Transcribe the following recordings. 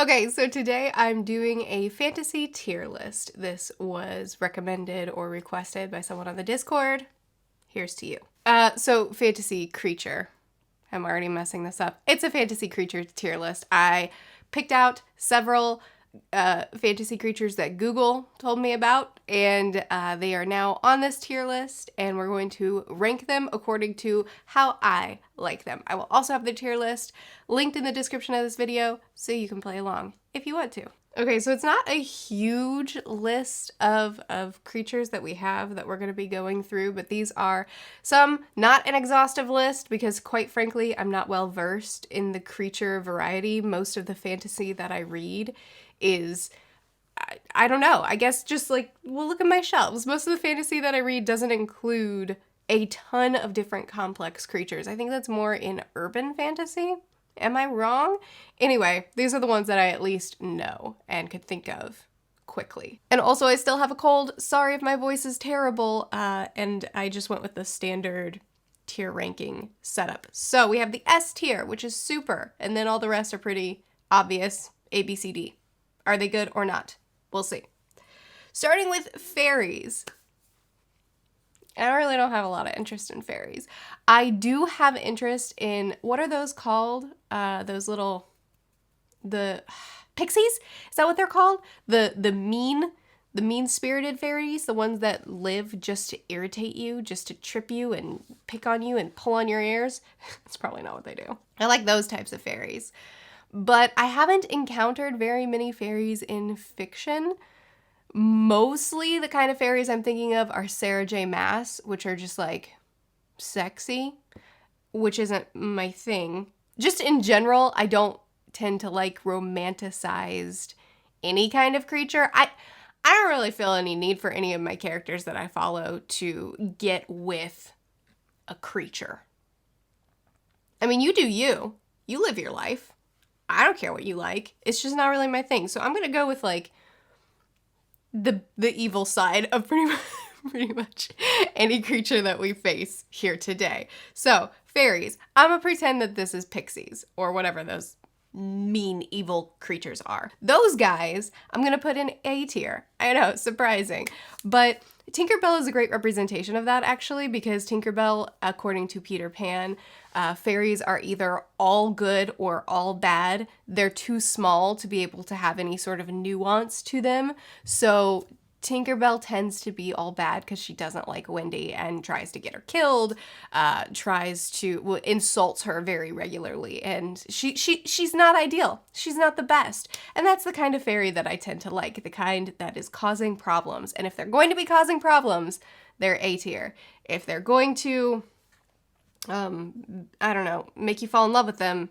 Okay, so today I'm doing a fantasy tier list. This was recommended or requested by someone on the Discord. Here's to you. So fantasy creature. I'm already messing this up. It's a fantasy creature tier list. I picked out several fantasy creatures that Google told me about, and they are now on this tier list, and we're going to rank them according to how I like them. I will also have the tier list linked in the description of this video so you can play along if you want to. Okay, so it's not a huge list of creatures that we have that we're going to be going through, but these are some, not an exhaustive list because quite frankly, I'm not well versed in the creature variety. Most of the fantasy that I read is, I don't know, I guess just like, well, look at my shelves. Most of the fantasy that I read doesn't include a ton of different complex creatures. I think that's more in urban fantasy. Am I wrong? Anyway, these are the ones that I at least know and could think of quickly. And also, I still have a cold. Sorry if my voice is terrible. And I just went with the standard tier ranking setup. So we have the S tier, which is super. And then all the rest are pretty obvious. A, B, C, D. Are they good or not? We'll see. Starting with fairies. I really don't have a lot of interest in fairies. I do have interest in, what are those called? Those little, the pixies? Is that what they're called? The mean-spirited fairies, the ones that live just to irritate you, just to trip you and pick on you and pull on your ears. That's probably not what they do. I like those types of fairies. But I haven't encountered very many fairies in fiction. Mostly the kind of fairies I'm thinking of are Sarah J. Maas, which are just like sexy, which isn't my thing. Just in general, I don't tend to like romanticized any kind of creature. I don't really feel any need for any of my characters that I follow to get with a creature. I mean, you do you. You live your life. I don't care what you like. It's just not really my thing. So I'm going to go with like the evil side of pretty much any creature that we face here today. So, fairies. I'm gonna pretend that this is pixies or whatever those mean evil creatures are. Those guys, I'm gonna put in A tier. I know, surprising. But Tinkerbell is a great representation of that, actually, because Tinkerbell, according to Peter Pan, fairies are either all good or all bad. They're too small to be able to have any sort of nuance to them. So Tinkerbell tends to be all bad because she doesn't like Wendy and tries to get her killed, insults her very regularly, and she's not ideal. She's not the best. And that's the kind of fairy that I tend to like, the kind that is causing problems. And if they're going to be causing problems, they're A tier. If they're going to, I don't know, make you fall in love with them,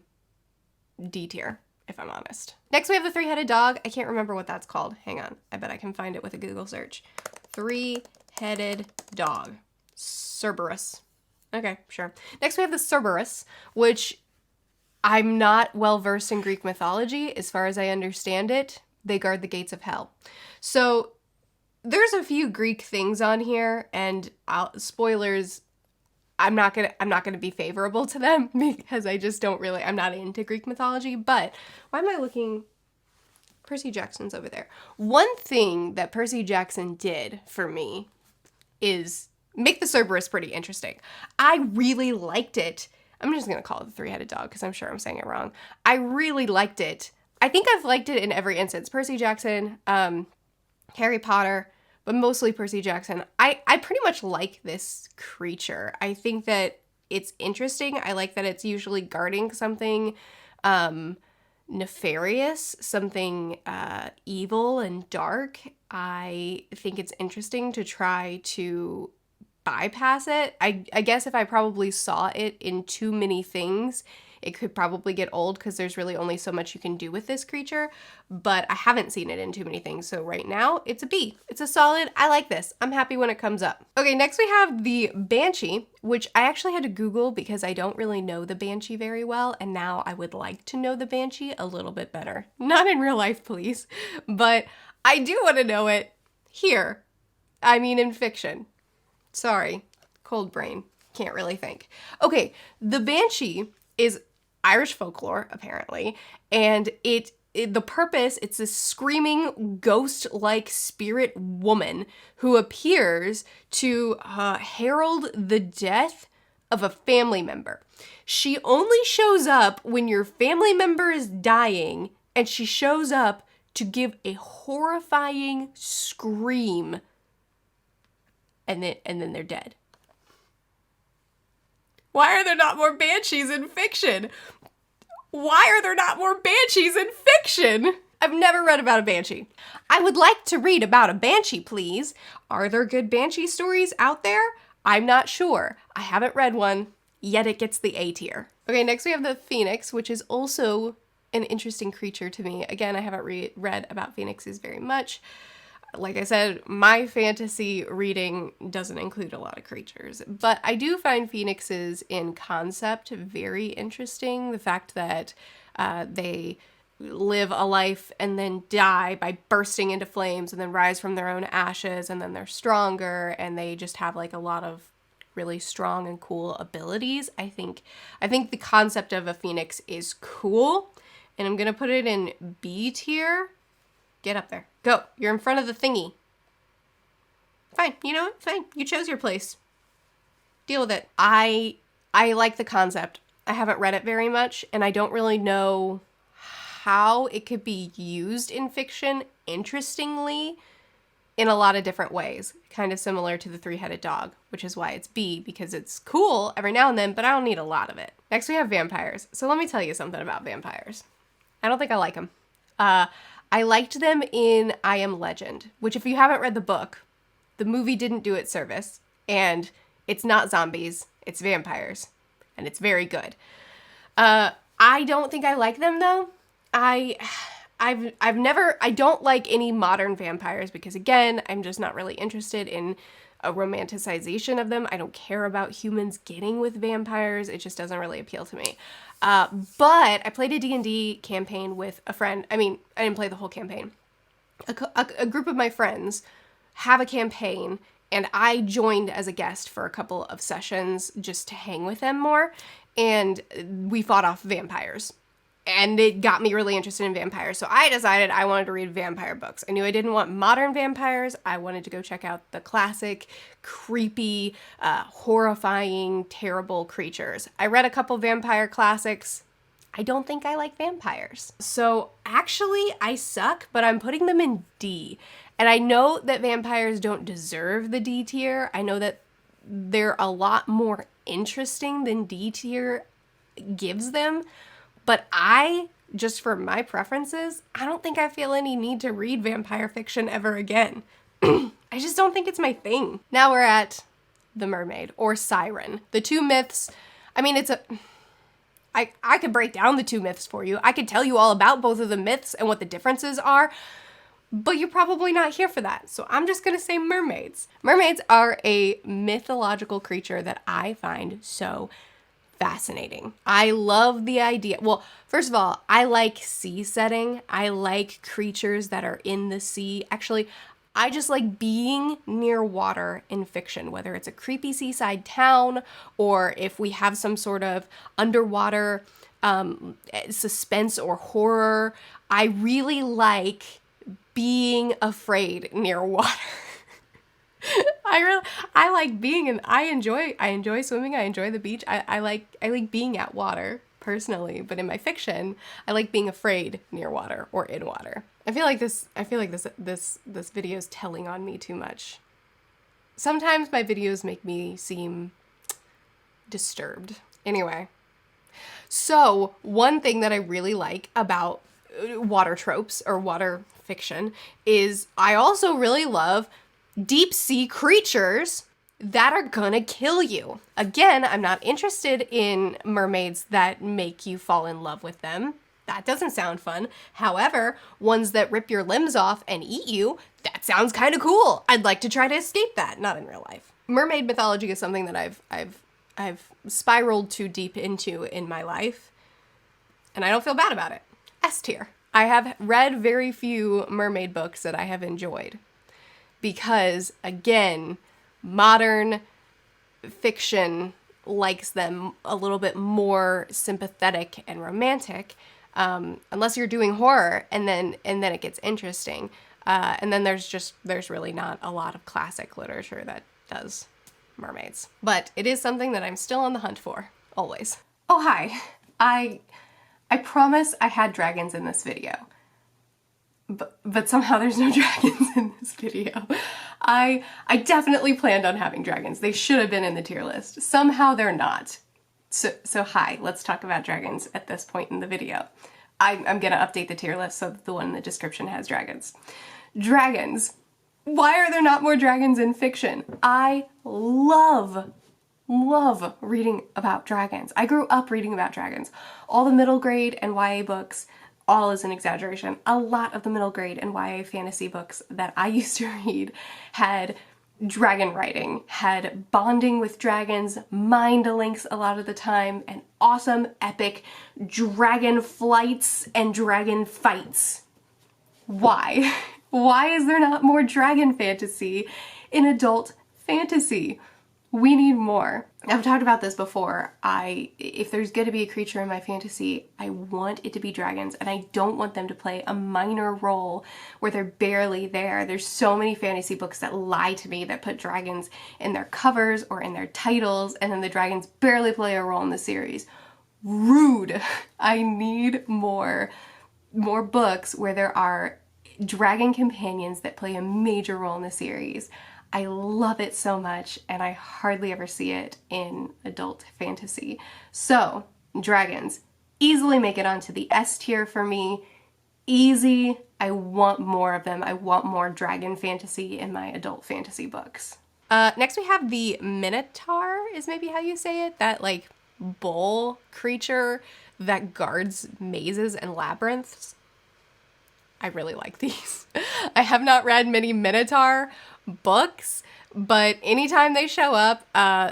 D tier, if I'm honest. Next, we have the three-headed dog. I can't remember what that's called. Hang on. I bet I can find it with a Google search. Three-headed dog. Cerberus. Okay, sure. Next, we have the Cerberus, which I'm not well-versed in Greek mythology. As far as I understand it, they guard the gates of hell. So there's a few Greek things on here, and spoilers, I'm not gonna be favorable to them because I just don't really, I'm not into Greek mythology. But why am I looking? Percy Jackson's over there. One thing that Percy Jackson did for me is make the Cerberus pretty interesting. I really liked it. I'm just gonna call it the three-headed dog because I'm sure I'm saying it wrong. I really liked it. I think I've liked it in every instance. Percy Jackson, Harry Potter, but mostly Percy Jackson. I pretty much like this creature. I think that it's interesting. I like that it's usually guarding something nefarious, something evil and dark. I think it's interesting to try to bypass it. I guess if I probably saw it in too many things, it could probably get old because there's really only so much you can do with this creature, but I haven't seen it in too many things. So right now it's a B. It's a solid. I like this. I'm happy when it comes up. Okay, next we have the Banshee, which I actually had to Google because I don't really know the Banshee very well. And now I would like to know the Banshee a little bit better. Not in real life, please, but I do want to know it here. I mean, in fiction. Sorry, cold brain. Can't really think. Okay, the Banshee is Irish folklore, apparently, and it the purpose, it's this screaming ghost-like spirit woman who appears to herald the death of a family member. She only shows up when your family member is dying, and she shows up to give a horrifying scream, and then they're dead. Why are there not more banshees in fiction? Why are there not more banshees in fiction? I've never read about a banshee. I would like to read about a banshee, please. Are there good banshee stories out there? I'm not sure. I haven't read one, yet it gets the A tier. Okay, next we have the phoenix, which is also an interesting creature to me. Again, I haven't read about phoenixes very much. Like I said, my fantasy reading doesn't include a lot of creatures, but I do find phoenixes in concept very interesting. The fact that they live a life and then die by bursting into flames and then rise from their own ashes, and then they're stronger and they just have like a lot of really strong and cool abilities. I think the concept of a phoenix is cool, and I'm gonna put it in B tier. Get up there. Go. You're in front of the thingy. Fine. You know what? Fine. You chose your place. Deal with it. I like the concept. I haven't read it very much, and I don't really know how it could be used in fiction interestingly in a lot of different ways. Kind of similar to the three-headed dog, which is why it's B, because it's cool every now and then, but I don't need a lot of it. Next we have vampires. So let me tell you something about vampires. I don't think I like them. I liked them in I Am Legend, which if you haven't read the book, the movie didn't do it service, and it's not zombies, it's vampires, and it's very good. I don't think I like them though. I don't like any modern vampires because again, I'm just not really interested in a romanticization of them. I don't care about humans getting with vampires. It just doesn't really appeal to me. But I played a D&D campaign with a friend. I mean, I didn't play the whole campaign. A group of my friends have a campaign, and I joined as a guest for a couple of sessions just to hang with them more, and we fought off vampires. And it got me really interested in vampires. So I decided I wanted to read vampire books. I knew I didn't want modern vampires. I wanted to go check out the classic, creepy, horrifying, terrible creatures. I read a couple vampire classics. I don't think I like vampires. So actually, I suck, but I'm putting them in D. And I know that vampires don't deserve the D tier. I know that they're a lot more interesting than D tier gives them. But just for my preferences, I don't think I feel any need to read vampire fiction ever again. I just don't think it's my thing. Now we're at the mermaid or siren. The two myths, I mean, I could break down the two myths for you. I could tell you all about both of the myths and what the differences are, but you're probably not here for that. So I'm just gonna say mermaids. Mermaids are a mythological creature that I find so fascinating. I love the idea. Well, first of all, I like sea setting. I like creatures that are in the sea. Actually, I just like being near water in fiction, whether it's a creepy seaside town or if we have some sort of underwater suspense or horror. I really like being afraid near water. I like being in, I enjoy swimming, I enjoy the beach. I like being at water personally, but in my fiction, I like being afraid near water or in water. I feel like this video is telling on me too much. Sometimes my videos make me seem disturbed. Anyway, so one thing that I really like about water tropes or water fiction is I also really love deep sea creatures that are gonna kill you. Again, I'm not interested in mermaids that make you fall in love with them. That doesn't sound fun. However, ones that rip your limbs off and eat you, that sounds kind of cool. I'd like to try to escape that. Not in real life. Mermaid mythology is something that I've spiraled too deep into in my life, and I don't feel bad about it. S tier. I have read very few mermaid books that I have enjoyed. Because, again, modern fiction likes them a little bit more sympathetic and romantic. unless you're doing horror, and then it gets interesting. And then there's really not a lot of classic literature that does mermaids. But it is something that I'm still on the hunt for, always. Oh, hi. I promise I had dragons in this video. But somehow there's no dragons in this video. I definitely planned on having dragons. They should have been in the tier list. Somehow they're not. So hi, let's talk about dragons at this point in the video. I'm gonna update the tier list so that the one in the description has dragons. Dragons. Why are there not more dragons in fiction? I love reading about dragons. I grew up reading about dragons. All the middle grade and YA books, all is an exaggeration. A lot of the middle grade and YA fantasy books that I used to read had dragon writing, had bonding with dragons, mind links a lot of the time, and awesome epic dragon flights and dragon fights. Why? Why is there not more dragon fantasy in adult fantasy? We need more. I've talked about this before. If there's going to be a creature in my fantasy, I want it to be dragons, and I don't want them to play a minor role where they're barely there. There's so many fantasy books that lie to me, that put dragons in their covers or in their titles, and then the dragons barely play a role in the series. Rude. I need more books where there are dragon companions that play a major role in the series. I love it so much, and I hardly ever see it in adult fantasy. So, dragons easily make it onto the S tier for me. Easy. I want more of them. I want more dragon fantasy in my adult fantasy books. Next we have the Minotaur, is maybe how you say it. That, like, bull creature that guards mazes and labyrinths. I really like these. I have not read many Minotaur books, but anytime they show up,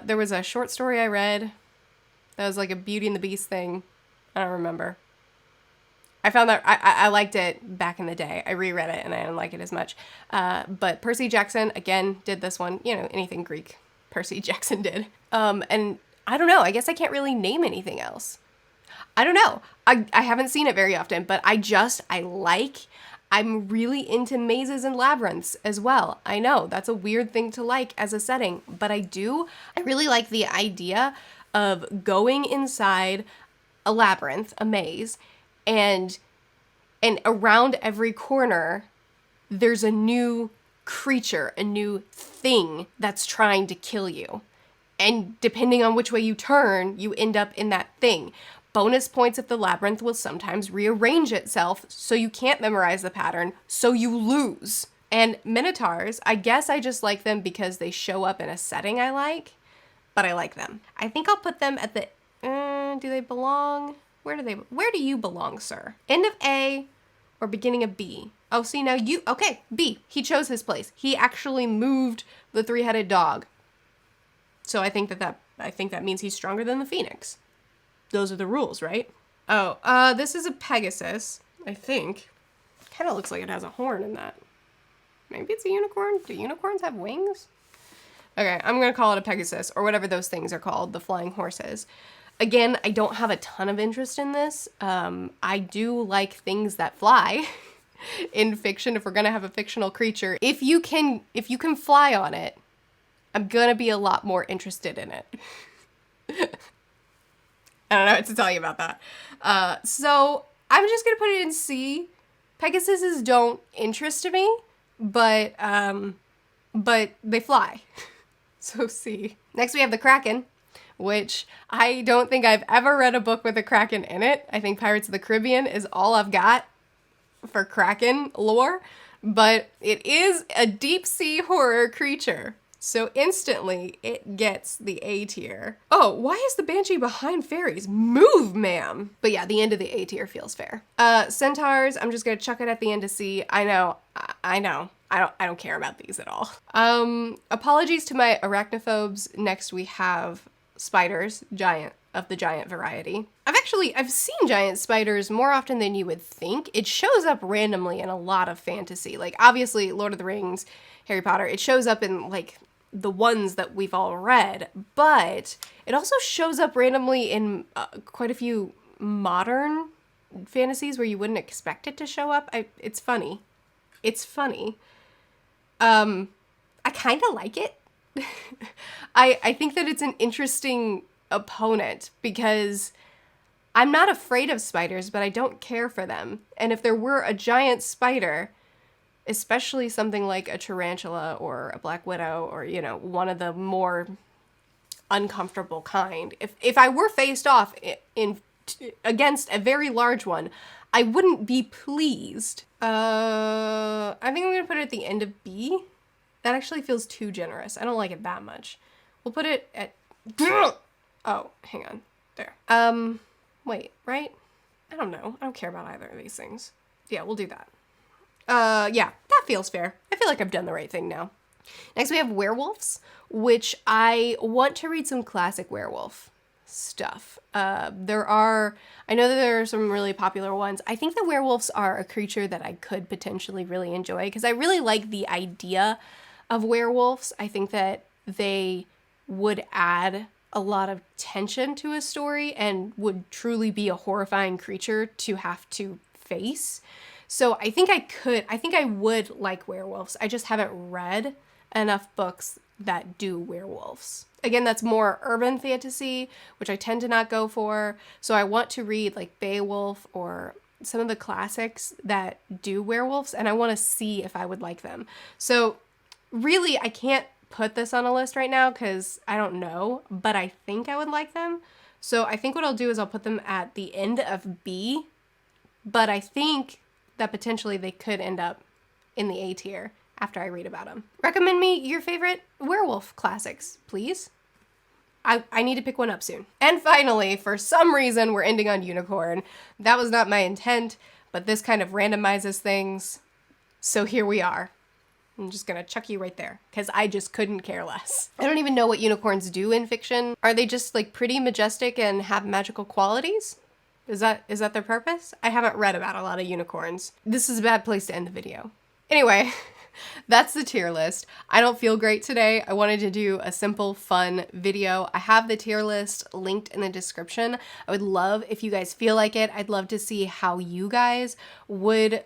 there was a short story I read that was like a Beauty and the Beast thing. I don't remember. I found that I liked it back in the day. I reread it and I didn't like it as much. But Percy Jackson, again, did this one. You know, anything Greek, Percy Jackson did. And I don't know. I guess I can't really name anything else. I don't know. I haven't seen it very often, but I'm really into mazes and labyrinths as well. I know that's a weird thing to like as a setting, but I really like the idea of going inside a labyrinth, a maze, and around every corner, there's a new creature, a new thing that's trying to kill you. And depending on which way you turn, you end up in that thing. Bonus points if the labyrinth will sometimes rearrange itself so you can't memorize the pattern, so you lose. And Minotaurs, I guess I just like them because they show up in a setting I like, but I like them. I think I'll put them at the, do they belong? Where do you belong, sir? End of A or beginning of B? Oh, see now okay, B. He chose his place. He actually moved the three-headed dog. So I think that means he's stronger than the Phoenix. Those are the rules, right? Oh, this is a Pegasus, I think. Kind of looks like it has a horn in that. Maybe it's a unicorn? Do unicorns have wings? Okay, I'm gonna call it a Pegasus, or whatever those things are called, the flying horses. Again, I don't have a ton of interest in this. I do like things that fly in fiction. If we're gonna have a fictional creature, if you can fly on it, I'm gonna be a lot more interested in it. I don't know what to tell you about that. So I'm just gonna put it in C. Pegasuses don't interest me, but they fly. So C. Next we have the Kraken, which I don't think I've ever read a book with a Kraken in it. I think Pirates of the Caribbean is all I've got for Kraken lore, but it is a deep sea horror creature. So instantly, it gets the A tier. Oh, why is the Banshee behind Fairies? Move, ma'am! But yeah, the end of the A tier feels fair. Centaurs, I'm just gonna chuck it at the end of C. I know. I don't care about these at all. Apologies to my arachnophobes. Next we have spiders, of the giant variety. I've seen giant spiders more often than you would think. It shows up randomly in a lot of fantasy. Like, obviously, Lord of the Rings, Harry Potter, it shows up in, like, the ones that we've all read, but it also shows up randomly in quite a few modern fantasies where you wouldn't expect it to show up. It's funny. It's funny. I kind of like it. I think that it's an interesting opponent because I'm not afraid of spiders, but I don't care for them. And if there were a giant spider, especially something like a tarantula or a black widow or, you know, one of the more uncomfortable kind, if I were faced off against a very large one, I wouldn't be pleased. I think I'm gonna put it at the end of B. That actually feels too generous. I don't like it that much. We'll put it at... Oh, hang on. There. Wait, right? I don't know. I don't care about either of these things. Yeah, we'll do that. Yeah, that feels fair. I feel like I've done the right thing now. Next we have werewolves, which I want to read some classic werewolf stuff. I know that there are some really popular ones. I think the werewolves are a creature that I could potentially really enjoy because I really like the idea of werewolves. I think that they would add a lot of tension to a story and would truly be a horrifying creature to have to face. So I think I would like werewolves. I just haven't read enough books that do werewolves. Again, that's more urban fantasy, which I tend to not go for. So I want to read like Beowulf or some of the classics that do werewolves, and I want to see if I would like them. So really, I can't put this on a list right now because I don't know, but I think I would like them. So I think what I'll do is I'll put them at the end of B, but I think that potentially they could end up in the A tier after I read about them. Recommend me your favorite werewolf classics, please. I need to pick one up soon. And finally, for some reason, we're ending on unicorn. That was not my intent, but this kind of randomizes things. So here we are. I'm just gonna chuck you right there because I just couldn't care less. I don't even know what unicorns do in fiction. Are they just like pretty majestic and have magical qualities? Is that their purpose? I haven't read about a lot of unicorns. This is a bad place to end the video. Anyway, that's the tier list. I don't feel great today. I wanted to do a simple, fun video. I have the tier list linked in the description. I would love if you guys feel like it. I'd love to see how you guys would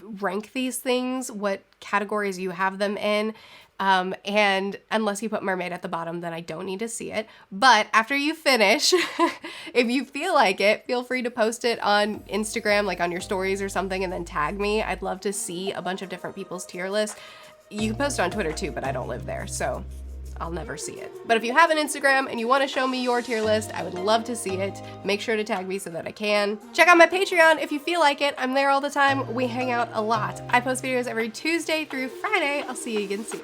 rank these things, what categories you have them in. And unless you put mermaid at the bottom, then I don't need to see it. But after you finish, if you feel like it, feel free to post it on Instagram, like on your stories or something, and then tag me. I'd love to see a bunch of different people's tier lists. You can post it on Twitter too, but I don't live there, so I'll never see it. But if you have an Instagram and you want to show me your tier list, I would love to see it. Make sure to tag me so that I can. Check out my Patreon if you feel like it. I'm there all the time. We hang out a lot. I post videos every Tuesday through Friday. I'll see you again soon.